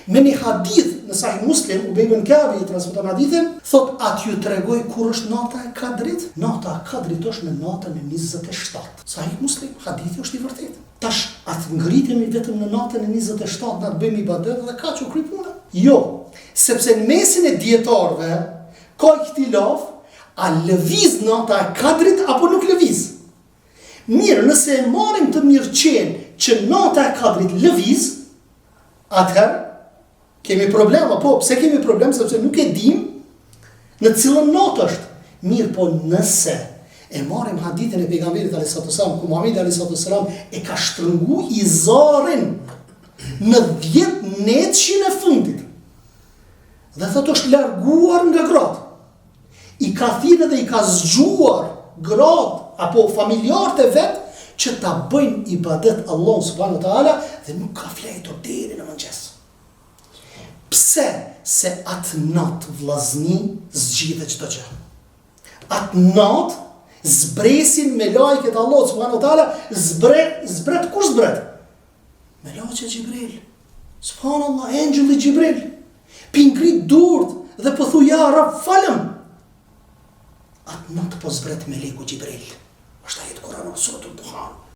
Me një hadith në Sahih Muslim, Ubej ibn Kabi i transmeton hadithin, thot atë ju tregoj kur është nata e Kadrit? Nata e Kadrit është në natën e 27. Sahih Muslim, hadithi është i vërtetë. Tash atë ngritemi vetëm në natën e 27, na të bëjmë ibadet dhe kaq u kry puna. Jo, sepse në mesin e dietarëve ka ihtilaf, a lëviz nata e Kadrit apo nuk lëviz? Mirë, nëse e marrim të mirëqen që nata e Kadrit lëviz, atëherë kemi problem, apo pse kemi problem? Sepse nuk e dim në cilën natë është. Mirë, po nëse e marrim hadithin e pejgamberit alayhis salam, ku Muhamedi alayhis salam e ka shtrëngu izarin në 10 netëshin e fundit. Dhe thotë është larguar nga gratë. I ka thirrë dhe i ka zgjuar gratë apo familjarët e vet që ta bëjnë ibadet Allah subhanahu wa taala dhe nuk ka flejtur deri në mëngjes. Pse? Se atë natë vllazni zgjidhet çdo gjë. Atë natë zbresin me lajket Allah subhanahu wa taala, zbret kush zbret? Me lajket Gjibril. Subhanallah, engjulli Gjibril. Pingrit durt dhe po thu ja Rab falem. Atë natë po zbret meleku Gjibril. Është ajet Kur'anor suratul Duhan.